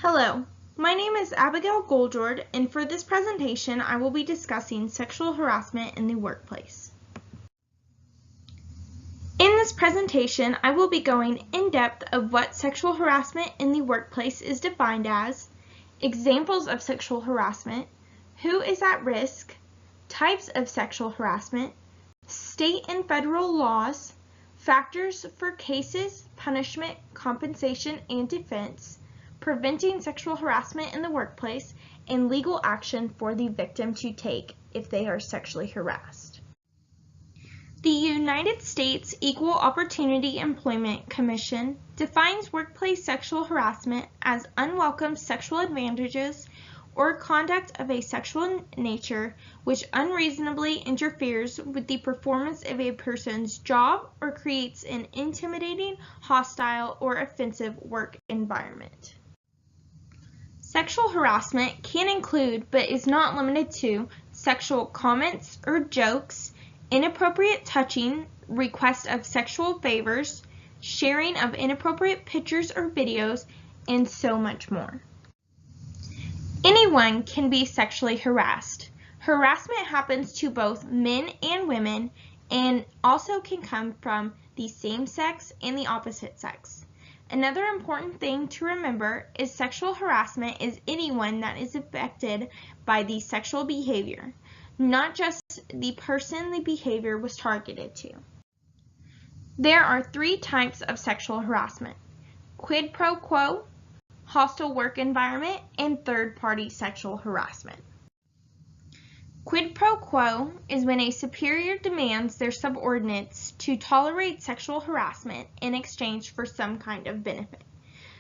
Hello, my name is Abigail Guldjord, and for this presentation I will be discussing sexual harassment in the workplace. In this presentation I will be going in depth of what sexual harassment in the workplace is defined as, examples of sexual harassment, who is at risk, types of sexual harassment, state and federal laws, factors for cases, punishment, compensation, and defense, preventing sexual harassment in the workplace, and legal action for the victim to take if they are sexually harassed. The United States Equal Opportunity Employment Commission defines workplace sexual harassment as unwelcome sexual advantages or conduct of a sexual nature which unreasonably interferes with the performance of a person's job or creates an intimidating, hostile, or offensive work environment. Sexual harassment can include, but is not limited to, sexual comments or jokes, inappropriate touching, request of sexual favors, sharing of inappropriate pictures or videos, and so much more. Anyone can be sexually harassed. Harassment happens to both men and women and also can come from the same sex and the opposite sex. Another important thing to remember is sexual harassment is anyone that is affected by the sexual behavior, not just the person the behavior was targeted to. There are three types of sexual harassment: quid pro quo, hostile work environment, and third-party sexual harassment. Quid pro quo is when a superior demands their subordinates to tolerate sexual harassment in exchange for some kind of benefit.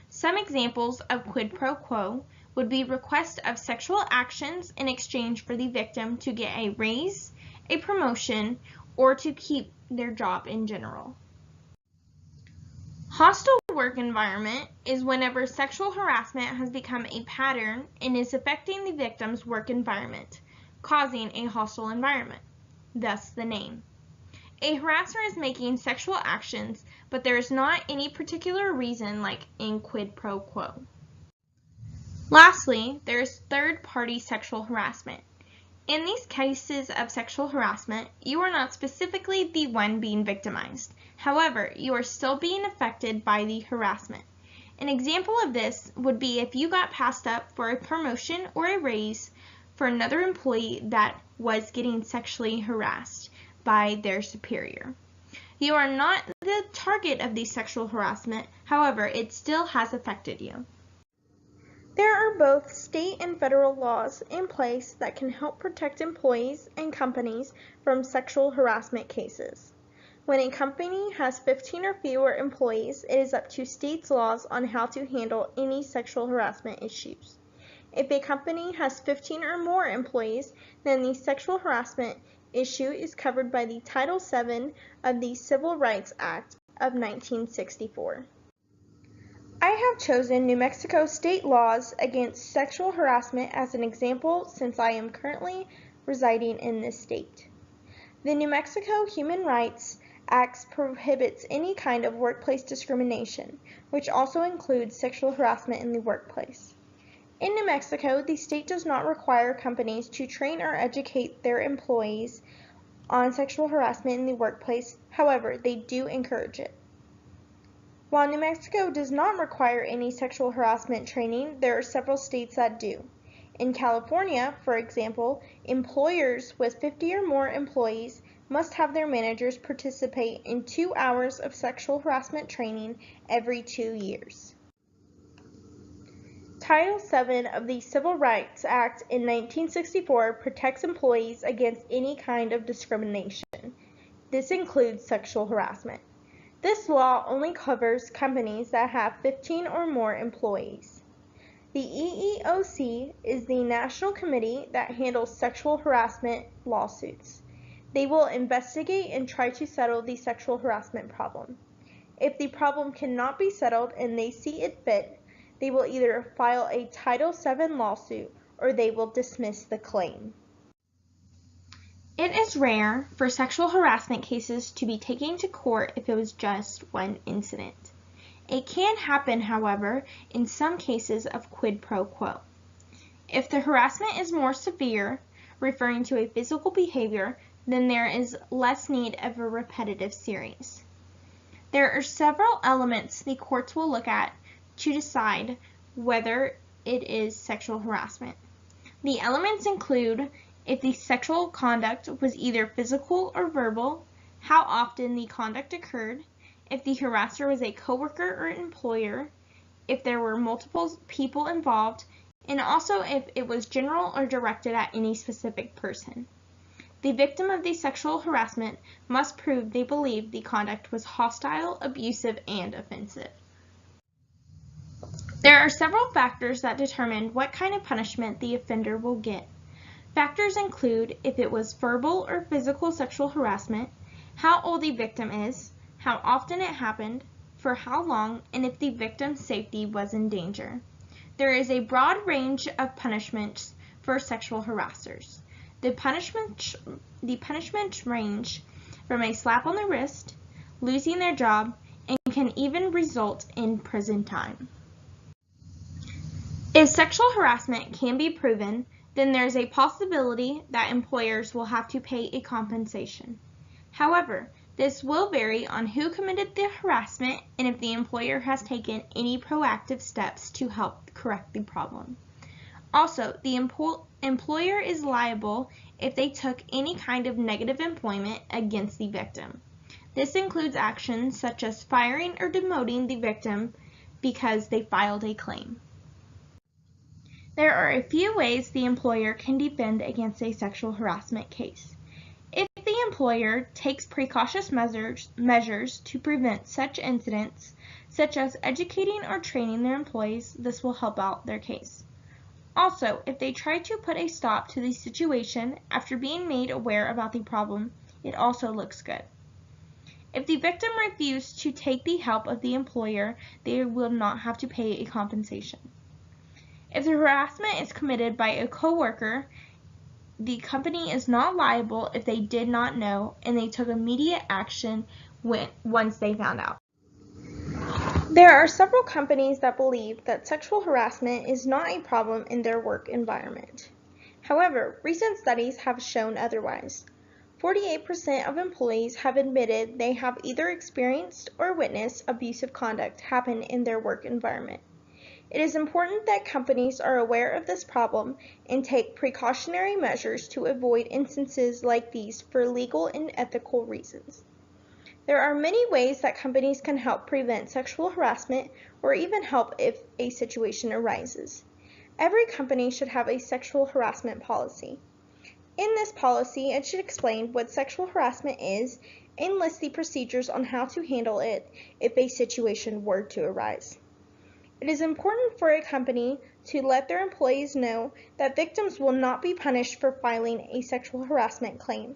Some examples of quid pro quo would be request of sexual actions in exchange for the victim to get a raise, a promotion, or to keep their job in general. Hostile work environment is whenever sexual harassment has become a pattern and is affecting the victim's work environment, causing a hostile environment, thus the name. A harasser is making sexual actions, but there is not any particular reason like in quid pro quo. Lastly, there is third-party sexual harassment. In these cases of sexual harassment, you are not specifically the one being victimized. However, you are still being affected by the harassment. An example of this would be if you got passed up for a promotion or a raise for another employee that was getting sexually harassed by their superior. You are not the target of the sexual harassment, however, it still has affected you. There are both state and federal laws in place that can help protect employees and companies from sexual harassment cases. When a company has 15 or fewer employees, it is up to states' laws on how to handle any sexual harassment issues. If a company has 15 or more employees, then the sexual harassment issue is covered by the Title VII of the Civil Rights Act of 1964. I have chosen New Mexico state laws against sexual harassment as an example since I am currently residing in this state. The New Mexico Human Rights Act prohibits any kind of workplace discrimination, which also includes sexual harassment in the workplace. In New Mexico, the state does not require companies to train or educate their employees on sexual harassment in the workplace. However, they do encourage it. While New Mexico does not require any sexual harassment training, there are several states that do. In California, for example, employers with 50 or more employees must have their managers participate in 2 hours of sexual harassment training every 2 years. Title VII of the Civil Rights Act in 1964 protects employees against any kind of discrimination. This includes sexual harassment. This law only covers companies that have 15 or more employees. The EEOC is the national committee that handles sexual harassment lawsuits. They will investigate and try to settle the sexual harassment problem. If the problem cannot be settled and they see it fit, they will either file a Title VII lawsuit or they will dismiss the claim. It is rare for sexual harassment cases to be taken to court if it was just one incident. It can happen, however, in some cases of quid pro quo. If the harassment is more severe, referring to a physical behavior, then there is less need of a repetitive series. There are several elements the courts will look at to decide whether it is sexual harassment. The elements include if the sexual conduct was either physical or verbal, how often the conduct occurred, if the harasser was a coworker or employer, if there were multiple people involved, and also if it was general or directed at any specific person. The victim of the sexual harassment must prove they believe the conduct was hostile, abusive, and offensive. There are several factors that determine what kind of punishment the offender will get. Factors include if it was verbal or physical sexual harassment, how old the victim is, how often it happened, for how long, and if the victim's safety was in danger. There is a broad range of punishments for sexual harassers. The punishments range from a slap on the wrist, losing their job, and can even result in prison time. If sexual harassment can be proven, then there is a possibility that employers will have to pay a compensation. However, this will vary on who committed the harassment and if the employer has taken any proactive steps to help correct the problem. Also, the employer is liable if they took any kind of negative employment against the victim. This includes actions such as firing or demoting the victim because they filed a claim. There are a few ways the employer can defend against a sexual harassment case. If the employer takes precautious measures to prevent such incidents, such as educating or training their employees, this will help out their case. Also, if they try to put a stop to the situation after being made aware about the problem, it also looks good. If the victim refused to take the help of the employer, they will not have to pay a compensation. If the harassment is committed by a coworker, the company is not liable if they did not know and they took immediate action once they found out. There are several companies that believe that sexual harassment is not a problem in their work environment. However, recent studies have shown otherwise. 48% of employees have admitted they have either experienced or witnessed abusive conduct happen in their work environment. It is important that companies are aware of this problem and take precautionary measures to avoid instances like these for legal and ethical reasons. There are many ways that companies can help prevent sexual harassment or even help if a situation arises. Every company should have a sexual harassment policy. In this policy, it should explain what sexual harassment is and list the procedures on how to handle it if a situation were to arise. It is important for a company to let their employees know that victims will not be punished for filing a sexual harassment claim,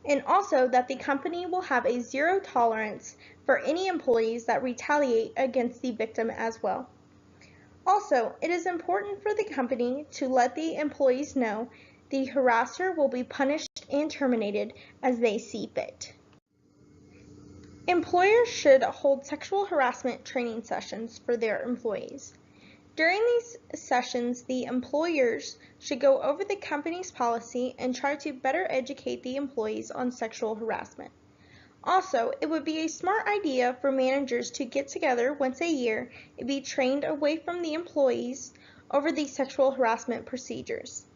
and also that the company will have a zero tolerance for any employees that retaliate against the victim as well. Also, it is important for the company to let the employees know the harasser will be punished and terminated as they see fit. Employers should hold sexual harassment training sessions for their employees. During these sessions, the employers should go over the company's policy and try to better educate the employees on sexual harassment. Also, it would be a smart idea for managers to get together once a year and be trained away from the employees over the sexual harassment procedures.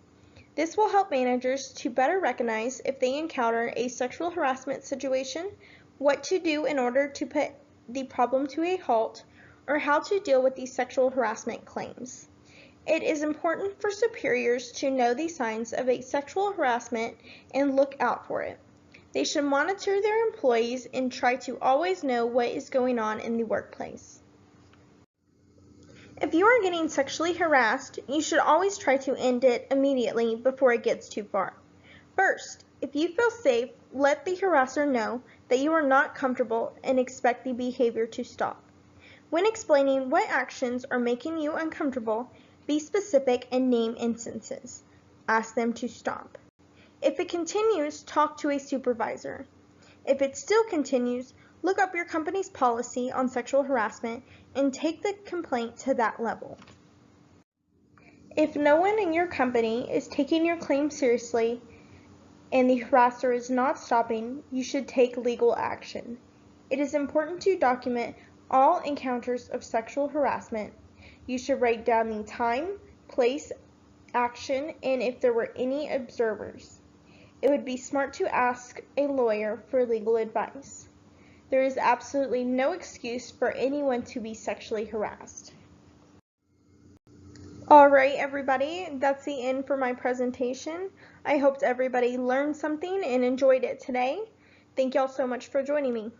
This will help managers to better recognize if they encounter a sexual harassment situation, what to do in order to put the problem to a halt, or how to deal with these sexual harassment claims. It is important for superiors to know the signs of a sexual harassment and look out for it. They should monitor their employees and try to always know what is going on in the workplace. If you are getting sexually harassed, you should always try to end it immediately before it gets too far. First, if you feel safe, let the harasser know that you are not comfortable and expect the behavior to stop. When explaining what actions are making you uncomfortable, be specific and name instances. Ask them to stop. If it continues, talk to a supervisor. If it still continues, Look up your company's policy on sexual harassment and take the complaint to that level. If no one in your company is taking your claim seriously and the harasser is not stopping, you should take legal action. It is important to document all encounters of sexual harassment. You should write down the time, place, action, and if there were any observers. It would be smart to ask a lawyer for legal advice. There is absolutely no excuse for anyone to be sexually harassed. Alright everybody, that's the end for my presentation. I hoped everybody learned something and enjoyed it today. Thank y'all so much for joining me.